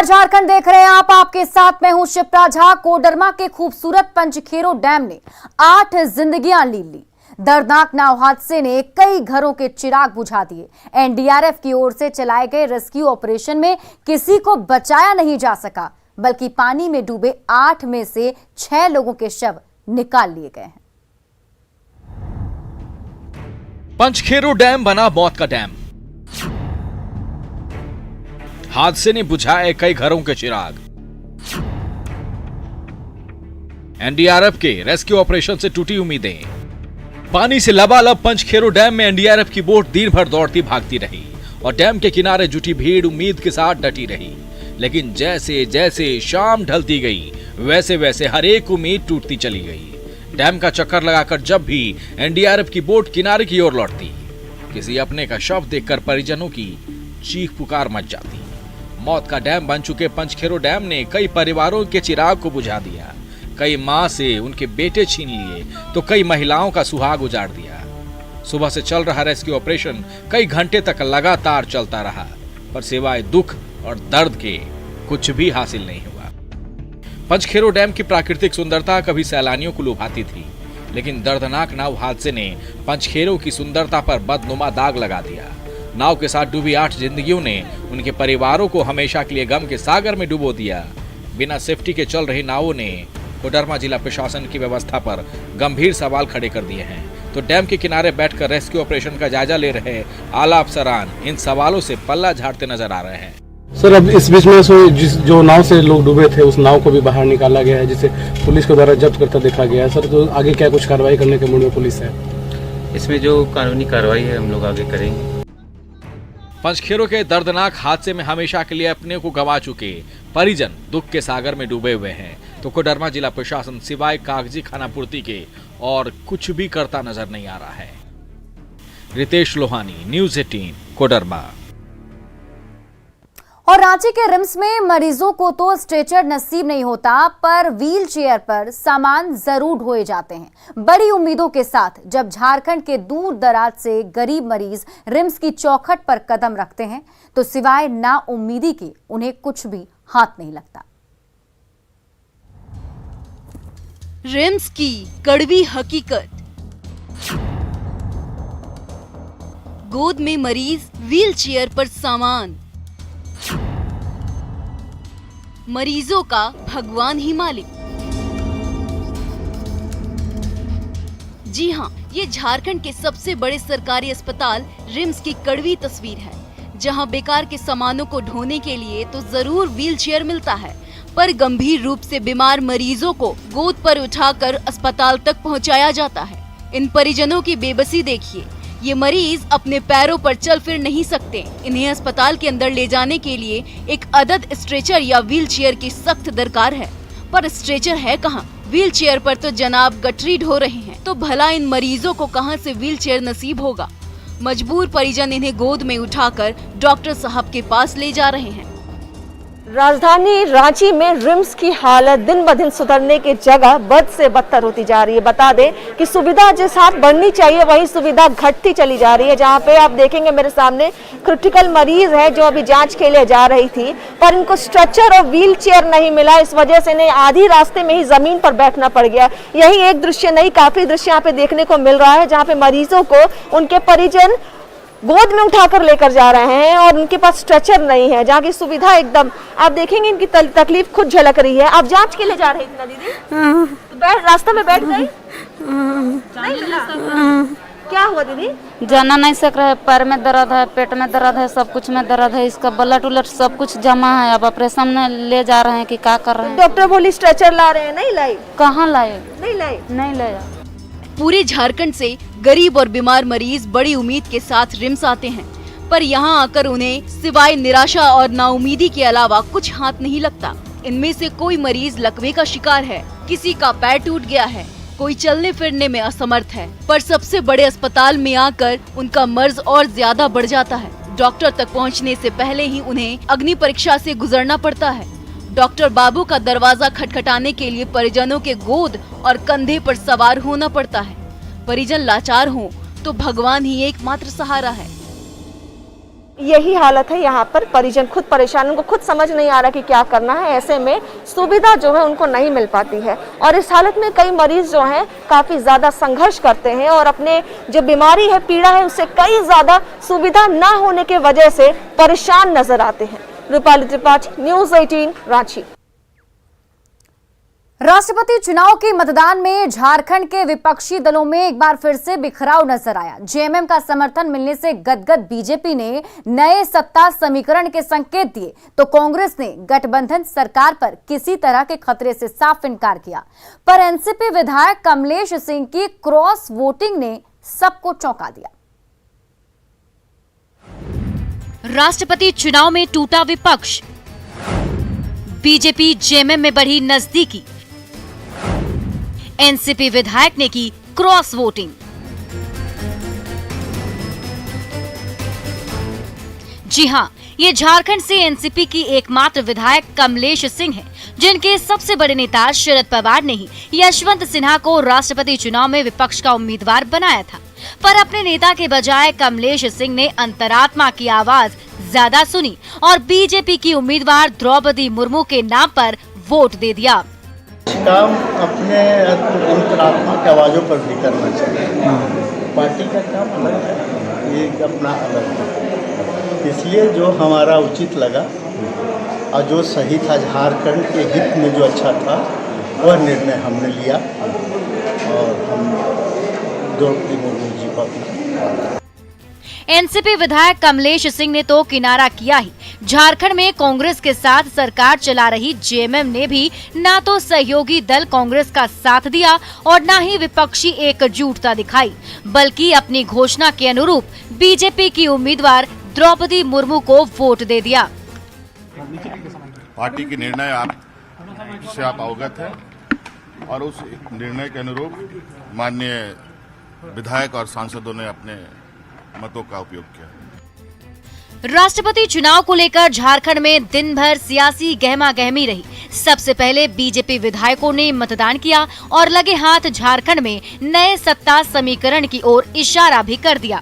नमस्कार, झारखंड देख रहे हैं आप। आपके साथ मैं हूं शिप्रा झा। कोडरमा के खूबसूरत पंचखेरो डैम ने 8 जिंदगियां ली। दर्दनाक नाव हादसे ने कई घरों के चिराग बुझा दिए। एनडीआरएफ की ओर से चलाए गए रेस्क्यू ऑपरेशन में किसी को बचाया नहीं जा सका, बल्कि पानी में डूबे 8 में से 6 लोगों के शव निकाल लिए गए हैं। पंचखेरो डैम बना मौत का डैम। हादसे ने बुझाए कई घरों के चिराग। एनडीआरएफ के रेस्क्यू ऑपरेशन से टूटी उम्मीदें। पानी से लबालब पंचखेरो डैम में एनडीआरएफ की बोट दिन भर दौड़ती भागती रही और डैम के किनारे जुटी भीड़ उम्मीद के साथ डटी रही। लेकिन जैसे जैसे शाम ढलती गई, वैसे वैसे हर एक उम्मीद टूटती चली गई। डैम का चक्कर लगाकर जब भी एनडीआरएफ की बोट किनारे की ओर लौटती, किसी अपने का शव देखकर परिजनों की चीख पुकार मच जाती। मौत का डैम बन चुके पंचखेरो डैम ने कई परिवारों के चिराग को बुझा दिया। कई मां से उनके बेटे छीन लिए तो कई महिलाओं का सुहाग उजाड़ दिया। सुबह से चल रहा रेस्क्यू ऑपरेशन कई घंटे तक लगातार चलता रहा, पर सिवाय दुख और दर्द के कुछ भी हासिल नहीं हुआ। पंचखेरो डैम की प्राकृतिक सुंदरता कभी सैलानियों को लुभाती थी, लेकिन दर्दनाक नाव हादसे ने पंचखेरो की सुंदरता पर बदनुमा दाग लगा दिया। नाव के साथ डूबी 8 जिंदगियों ने उनके परिवारों को हमेशा के लिए गम के सागर में डुबो दिया। बिना सेफ्टी के चल रही नावों ने कोडरमा जिला प्रशासन की व्यवस्था पर गंभीर सवाल खड़े कर दिए हैं। तो डैम के किनारे बैठकर रेस्क्यू ऑपरेशन का जायजा ले रहे आला अफसरान इन सवालों से पल्ला झाड़ते नजर आ रहे हैं। सर, अब इस बीच में जो नाव से लोग डूबे थे, उस नाव को भी बाहर निकाला गया है, जिसे पुलिस के द्वारा जब्त करता देखा गया है। सर, तो आगे क्या कुछ कार्रवाई करने के मूड में पुलिस है? इसमें जो कानूनी कार्रवाई है हम लोग आगे करेंगे। पंचखेरो के दर्दनाक हादसे में हमेशा के लिए अपने को गंवा चुके परिजन दुख के सागर में डूबे हुए हैं, तो कोडरमा जिला प्रशासन सिवाय कागजी खानापूर्ति के और कुछ भी करता नजर नहीं आ रहा है। रितेश लोहानी, न्यूज़ 18, कोडरमा। और रांची के रिम्स में मरीजों को तो स्ट्रेचर नसीब नहीं होता, पर व्हील चेयर पर सामान जरूर ढोए जाते हैं। बड़ी उम्मीदों के साथ जब झारखंड के दूर दराज से गरीब मरीज रिम्स की चौखट पर कदम रखते हैं, तो सिवाय ना उम्मीदी के उन्हें कुछ भी हाथ नहीं लगता। रिम्स की कड़वी हकीकत। गोद में मरीज, व्हील चेयर पर सामान। मरीजों का भगवान ही मालिक। जी हां, ये झारखंड के सबसे बड़े सरकारी अस्पताल रिम्स की कड़वी तस्वीर है, जहां बेकार के सामानों को ढोने के लिए तो जरूर व्हील चेयर मिलता है, पर गंभीर रूप से बीमार मरीजों को गोद पर उठाकर अस्पताल तक पहुंचाया जाता है। इन परिजनों की बेबसी देखिए। ये मरीज अपने पैरों पर चल फिर नहीं सकते। इन्हें अस्पताल के अंदर ले जाने के लिए एक अदद स्ट्रेचर या व्हील चेयर की सख्त दरकार है, पर स्ट्रेचर है कहाँ? व्हील चेयर पर तो जनाब गठरी ढो रहे हैं, तो भला इन मरीजों को कहाँ से व्हील चेयर नसीब होगा? मजबूर परिजन इन्हें गोद में उठाकर डॉक्टर साहब के पास ले जा रहे हैं। राजधानी रांची में रिम्स की हालत दिन ब दिन सुधरने की जगह बद से बदतर होती जा रही है। बता दें कि सुविधा जिस हाथ बढ़नी चाहिए, वही सुविधा घटती चली जा रही है। जहां पे आप देखेंगे मेरे सामने क्रिटिकल मरीज है जो अभी जांच के लिए जा रही थी, पर इनको स्ट्रेचर और व्हील चेयर नहीं मिला। इस वजह से इन्हें आधी रास्ते में ही जमीन पर बैठना पड़ गया। यही एक दृश्य नहीं, काफी दृश्य यहाँ पे देखने को मिल रहा है, जहाँ पे मरीजों को उनके परिजन गोद में उठाकर लेकर जा रहे हैं और उनके पास स्ट्रेचर नहीं है। जहाँ की सुविधा एकदम, आप देखेंगे इनकी तकलीफ खुद झलक रही है। आप जांच के लिए जा रहे थे दीदी, तो रास्ते में बैठ गई? नहीं मिला? क्या हुआ दीदी? जाना नहीं सक रहा है, पैर में दर्द है, पेट में दर्द है, सब कुछ में दर्द है। इसका ब्लड उलट सब कुछ जमा है। अब ऑपरेशन में ले जा रहे हैं कि क्या कर रहे हैं? डॉक्टर बोली स्ट्रेचर ला रहे हैं, नहीं लाई? कहाँ लाए? नहीं लाया। पूरे झारखंड से गरीब और बीमार मरीज बड़ी उम्मीद के साथ रिम्स आते हैं, पर यहाँ आकर उन्हें सिवाय निराशा और नाउमीदी के अलावा कुछ हाथ नहीं लगता। इनमें से कोई मरीज लकवे का शिकार है, किसी का पैर टूट गया है, कोई चलने फिरने में असमर्थ है, पर सबसे बड़े अस्पताल में आकर उनका मर्ज और ज्यादा बढ़ जाता है। डॉक्टर तक पहुँचने से पहले ही उन्हें अग्नि परीक्षा से गुजरना पड़ता है। डॉक्टर बाबू का दरवाजा खटखटाने के लिए परिजनों के गोद और कंधे पर सवार होना पड़ता है। परिजन लाचार हों तो भगवान ही एकमात्र सहारा है। यही हालत है यहाँ पर। परिजन खुद परेशान, उनको खुद समझ नहीं आ रहा कि क्या करना है। ऐसे में सुविधा जो है उनको नहीं मिल पाती है और इस हालत में कई मरीज जो हैं काफ़ी ज़्यादा संघर्ष करते हैं और अपने जो बीमारी है, पीड़ा है, उससे कई ज़्यादा सुविधा ना होने के वजह से परेशान नजर आते हैं। रूपाली त्रिपाठी, न्यूज़ 18, रांची। राष्ट्रपति चुनाव के मतदान में झारखंड के विपक्षी दलों में एक बार फिर से बिखराव नजर आया। जेएमएम का समर्थन मिलने से गदगद बीजेपी ने नए सत्ता समीकरण के संकेत दिए तो कांग्रेस ने गठबंधन सरकार पर किसी तरह के खतरे से साफ इनकार किया। पर एनसीपी विधायक कमलेश सिंह की क्रॉस वोटिंग ने सबको चौंका दिया। राष्ट्रपति चुनाव में टूटा विपक्ष, बीजेपी जेएमएम में बढ़ी नजदीकी, एनसीपी विधायक ने की क्रॉस वोटिंग। जी हां, ये झारखंड से एनसीपी की एकमात्र विधायक कमलेश सिंह हैं, जिनके सबसे बड़े नेता शरद पवार ने ही यशवंत सिन्हा को राष्ट्रपति चुनाव में विपक्ष का उम्मीदवार बनाया था। पर अपने नेता के बजाय कमलेश सिंह ने अंतरात्मा की आवाज ज्यादा सुनी और बीजेपी की उम्मीदवार द्रौपदी मुर्मू के नाम पर वोट दे दिया। काम अपने अंतरात्मा की आवाज़ों पर भी करना चाहिए। पार्टी का काम अलग है, ये अपना अलग है। इसलिए जो हमारा उचित लगा और जो सही था, झारखंड के हित में जो अच्छा था, वह निर्णय हमने लिया और हम द्रौपदी मुर्मू जी को अपना। एनसीपी विधायक कमलेश सिंह ने तो किनारा किया ही, झारखंड में कांग्रेस के साथ सरकार चला रही जेएमएम ने भी ना तो सहयोगी दल कांग्रेस का साथ दिया और ना ही विपक्षी एकजुटता दिखाई, बल्कि अपनी घोषणा के अनुरूप बीजेपी की उम्मीदवार द्रौपदी मुर्मू को वोट दे दिया। पार्टी के निर्णय से आप अवगत है और उस निर्णय के अनुरूप माननीय विधायक और सांसदों ने अपने मतों का उपयोग किया। राष्ट्रपति चुनाव को लेकर झारखंड में दिन भर सियासी गहमा गहमी रही। सबसे पहले बीजेपी विधायकों ने मतदान किया और लगे हाथ झारखंड में नए सत्ता समीकरण की ओर इशारा भी कर दिया।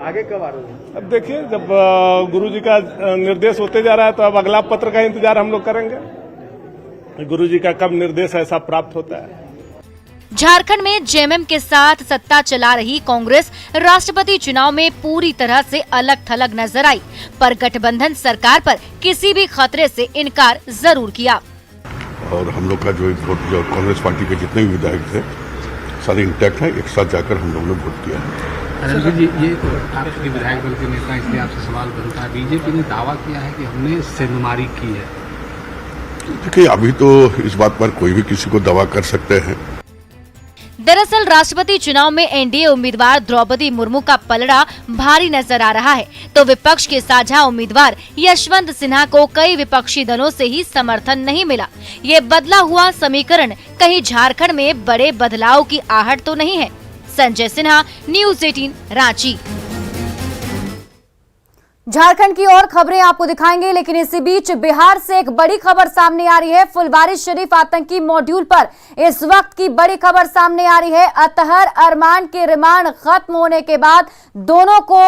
आगे कब आ रहे हैं? अब देखिए, जब गुरुजी का निर्देश होते जा रहा है तो अब अगला पत्र का इंतजार हम लोग करेंगे। गुरुजी का कब निर्देश ऐसा प्राप्त होता है। झारखंड में जेएमएम के साथ सत्ता चला रही कांग्रेस राष्ट्रपति चुनाव में पूरी तरह से अलग थलग नजर आई, पर गठबंधन सरकार पर किसी भी खतरे से इनकार जरूर किया। और हम लोग का जो कांग्रेस पार्टी के जितने भी विधायक थे सारे इंटैक्ट है, एक साथ जाकर हम लोगों ने वोट किया है। जी, ये तो आपके विधायक दल के नेता, इसलिए आपसे सवाल बनता है। बीजेपी ने दावा किया है कि हमने सेंधमारी की है। देखिए, अभी तो इस बात पर कोई भी किसी को दावा कर सकते हैं। दरअसल राष्ट्रपति चुनाव में एनडीए उम्मीदवार द्रौपदी मुर्मू का पलड़ा भारी नजर आ रहा है, तो विपक्ष के साझा उम्मीदवार यशवंत सिन्हा को कई विपक्षी दलों से ही समर्थन नहीं मिला। ये बदला हुआ समीकरण कहीं झारखंड में बड़े बदलाव की आहट तो नहीं है। संजय सिन्हा, न्यूज़ 18, रांची। झारखंड की और खबरें आपको दिखाएंगे, लेकिन इसी बीच बिहार से एक बड़ी खबर सामने आ रही है। फुलवारीशरीफ आतंकी मॉड्यूल पर इस वक्त की बड़ी खबर सामने आ रही है। अतहर अरमान के रिमांड खत्म होने के बाद दोनों को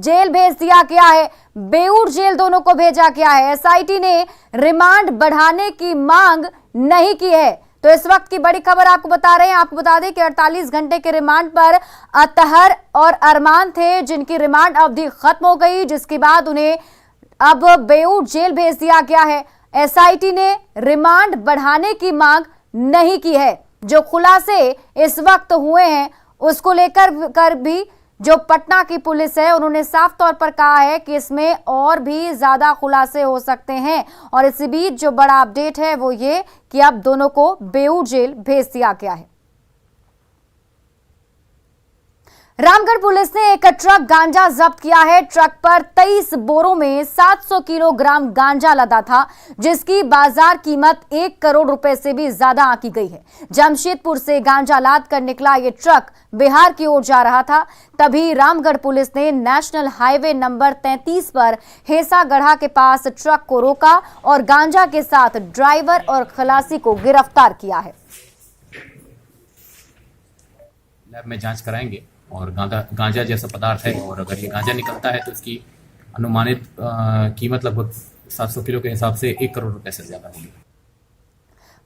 जेल भेज दिया गया है। बेऊर जेल दोनों को भेजा गया है। एसआईटी ने रिमांड बढ़ाने की मांग नहीं की है। तो इस वक्त की बड़ी खबर आपको बता रहे हैं। आपको बता दें कि 48 घंटे के रिमांड पर अतहर और अरमान थे, जिनकी रिमांड अवधि खत्म हो गई, जिसके बाद उन्हें अब बेऊर जेल भेज दिया गया है। एसआईटी ने रिमांड बढ़ाने की मांग नहीं की है। जो खुलासे इस वक्त हुए हैं उसको लेकर भी जो पटना की पुलिस है उन्होंने साफ तौर पर कहा है कि इसमें और भी ज्यादा खुलासे हो सकते हैं। और इसी बीच जो बड़ा अपडेट है वो ये कि अब दोनों को बेऊर जेल भेज दिया गया है। रामगढ़ पुलिस ने एक ट्रक गांजा जब्त किया है। ट्रक पर 23 बोरों में 700 किलोग्राम गांजा लदा था, जिसकी बाजार कीमत 1 करोड़ रुपए से भी ज्यादा आंकी गई है। जमशेदपुर से गांजा लाद कर निकला ये ट्रक बिहार की ओर जा रहा था। तभी रामगढ़ पुलिस ने नेशनल हाईवे नंबर 33 पर हेसागढ़ा के पास ट्रक को रोका और गांजा के साथ ड्राइवर और खलासी को गिरफ्तार किया है। लैब में जांच कराएंगे और गांजा जैसा पदार्थ है, और अगर ये गांजा निकलता है तो इसकी अनुमानित कीमत लगभग 700 किलो के हिसाब से 1 करोड़ रुपए से ज्यादा होगी।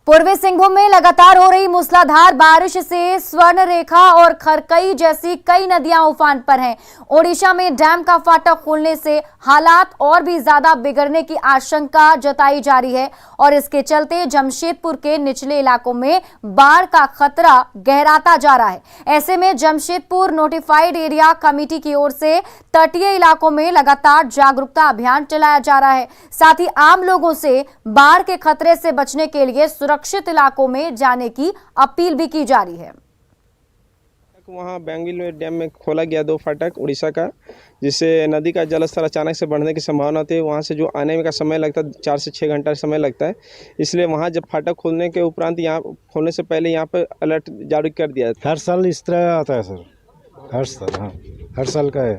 पूर्वी सिंहभूम में लगातार हो रही मूसलाधार बारिश से स्वर्णरेखा और खरकई जैसी कई नदियां उफान पर हैं। ओडिशा में डैम का फाटक खोलने से हालात और भी ज्यादा बिगड़ने की आशंका जताई जा रही है और इसके चलते जमशेदपुर के निचले इलाकों में बाढ़ का खतरा गहराता जा रहा है। ऐसे में जमशेदपुर नोटिफाइड एरिया कमेटी की ओर से तटीय इलाकों में लगातार जागरूकता अभियान चलाया जा रहा है। साथ ही आम लोगों से बाढ़ के खतरे से बचने के लिए सुरक्षित इलाकों में जाने की अपील भी की जा रही है। वहाँ बैंगिल डैम में खोला गया 2 फाटक उड़ीसा का, जिससे नदी का जलस्तर अचानक से बढ़ने की संभावना थी। वहाँ से जो आने में का समय लगता है 4 से 6 घंटा समय लगता है। इसलिए वहाँ जब फाटक खोलने के उपरांत यहाँ खोलने से पहले यहाँ पर अलर्ट जारी कर दिया। हर साल इस तरह आता है सर, हर साल। हाँ, हर साल का है।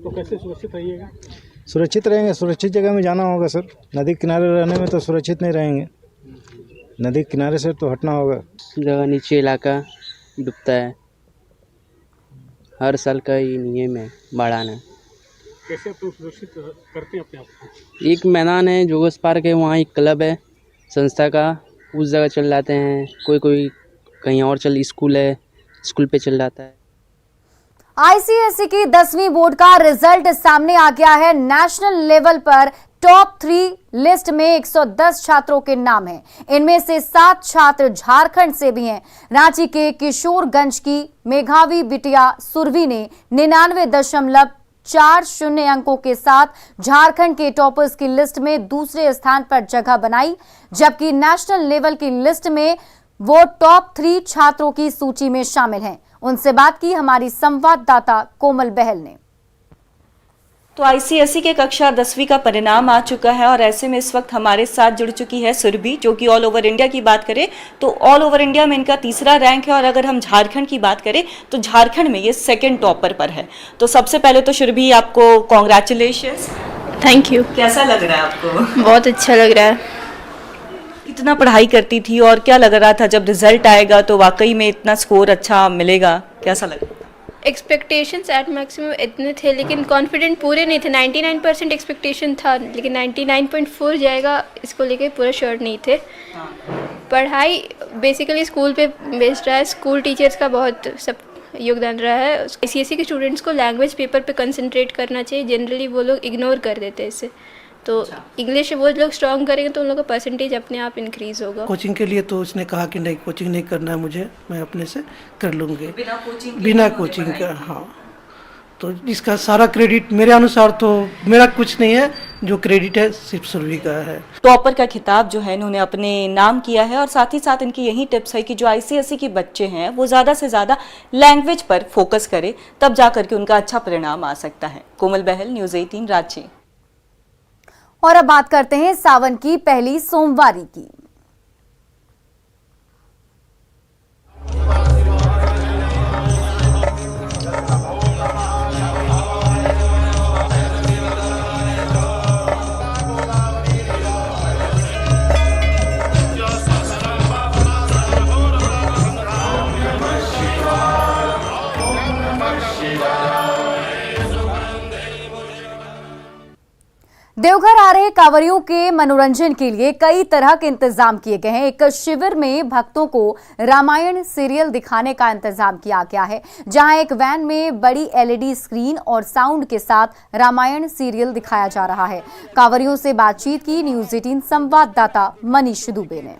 तो कैसे सुरक्षित रहिएगा? सुरक्षित रहेंगे, सुरक्षित जगह में जाना होगा सर। नदी किनारे रहने में तो सुरक्षित नहीं रहेंगे, नदी किनारे से तो हटना होगा। जगह नीचे इलाका डूबता है, हर साल का ये नियम है बाढ़ आना। कैसे आप सुरक्षित करते हैं अपने आप को? एक मैदान है जोगस पार्क है, वहाँ एक क्लब है संस्था का, उस जगह चल जाते हैं। कोई कहीं और स्कूल है, स्कूल पे चल जाता है। आईसीएसई की 10वीं बोर्ड का रिजल्ट सामने आ गया है। नेशनल लेवल पर टॉप 3 लिस्ट में 110 छात्रों के नाम हैं। इनमें से 7 छात्र झारखंड से भी हैं। रांची के किशोरगंज की मेघावी बिटिया सुरभि ने 99.40 अंकों के साथ झारखंड के टॉपर्स की लिस्ट में दूसरे स्थान पर जगह बनाई, जबकि नेशनल लेवल की लिस्ट में वो टॉप 3 छात्रों की सूची में शामिल हैं। उनसे बात की हमारी संवाददाता कोमल बहल ने। तो आईसीएसई के कक्षा 10वीं का परिणाम आ चुका है और ऐसे में इस वक्त हमारे साथ जुड़ चुकी है सुरभि, जो कि ऑल ओवर इंडिया की बात करें तो ऑल ओवर इंडिया में इनका 3रा रैंक है और अगर हम झारखंड की बात करें तो झारखंड में ये 2nd टॉपर पर है। तो सबसे पहले तो सुरभि आपको कॉन्ग्रेचुलेशंस। Thank you. कैसा लग रहा है आपको? बहुत अच्छा लग रहा है। कितना पढ़ाई करती थी और क्या लग रहा था जब रिजल्ट आएगा तो वाकई में इतना स्कोर अच्छा मिलेगा, कैसा लगा? एक्सपेक्टेशंस एट मैक्सिमम इतने थे लेकिन कॉन्फिडेंट पूरे नहीं थे। 99% एक्सपेक्टेशन था लेकिन 99.4 जाएगा इसको लेके पूरा श्योर नहीं थे। पढ़ाई बेसिकली स्कूल पे बेस्ड रहा है, स्कूल टीचर्स का बहुत सब योगदान रहा है। आईसीएसई के स्टूडेंट्स को लैंग्वेज पेपर पे कंसंट्रेट करना चाहिए, जनरली वो लोग इग्नोर कर देते हैं इसे। तो इंग्लिश वो लोग स्ट्रॉन्ग करेंगे तो उन लोगों का परसेंटेज अपने आप इंक्रीज होगा। कोचिंग के लिए तो उसने कहा कि नहीं कोचिंग नहीं करना है मुझे, मैं अपने से कर लूँगी बिना कोचिंग का। हाँ, तो इसका सारा क्रेडिट मेरे अनुसार तो मेरा कुछ नहीं है, जो क्रेडिट है सिर्फ सुरभि का है। टॉपर का खिताब जो है इन्होंने अपने नाम किया है और साथ ही साथ इनकी यही टिप्स है कि जो आईसीएसई के बच्चे हैं वो ज़्यादा से ज़्यादा लैंग्वेज पर फोकस करें, तब जा करके उनका अच्छा परिणाम आ सकता है। कोमल बहल, न्यूज़ 18 रांची। और अब बात करते हैं सावन की पहली सोमवारी की। देवघर आ रहे कांवरियों के मनोरंजन के लिए कई तरह के इंतजाम किए गए हैं। एक शिविर में भक्तों को रामायण सीरियल दिखाने का इंतजाम किया गया है, जहां एक वैन में बड़ी एलईडी स्क्रीन और साउंड के साथ रामायण सीरियल दिखाया जा रहा है। कांवरियों से बातचीत की न्यूज़ 18 संवाददाता मनीष दुबे ने।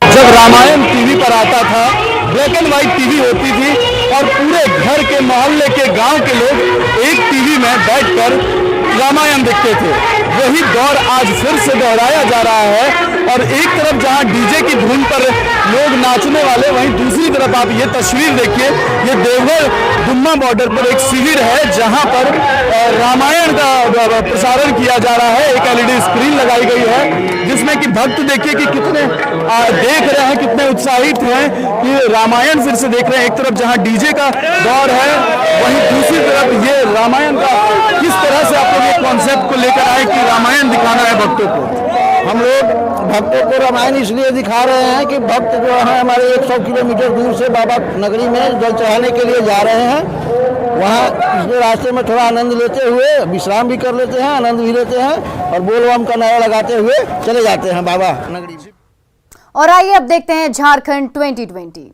जब रामायण टीवी पर आता था, ब्लैक एंड व्हाइट टीवी होती थी और पूरे घर के मोहल्ले के गांव के लोग एक टीवी में बैठकर रामायण देखते थे। वही दौर आज फिर से दोहराया जा रहा है और एक तरफ जहां डीजे की धुन पर लोग नाचने वाले, वहीं दूसरी तरफ आप ये तस्वीर देखिए, ये देवघर दुम्मा बॉर्डर पर एक शिविर है जहां पर रामायण का प्रसारण किया जा रहा है। एक एलईडी स्क्रीन लगाई गई है जिसमें कि भक्त देखिए कि कितने देख रहे हैं, कितने उत्साहित हैं कि रामायण फिर से देख रहे हैं। एक तरफ जहां डीजे का दौर है, वहीं दूसरी तरफ ये रामायण का किस तरह से आप लोग ये कॉन्सेप्ट को लेकर आए कि रामायण दिखाना है भक्तों को। हम लोग भक्तों को रामायण इसलिए दिखा रहे हैं कि भक्त जो है हमारे 100 किलोमीटर दूर से बाबा नगरी में जल चढ़ाने के लिए जा रहे हैं वहाँ इसमें रास्ते में थोड़ा आनंद लेते हुए विश्राम भी कर लेते हैं, आनंद भी लेते हैं और बोल बम का नारा लगाते हुए चले जाते हैं बाबा नगरी। और आइए अब देखते हैं झारखंड 2020।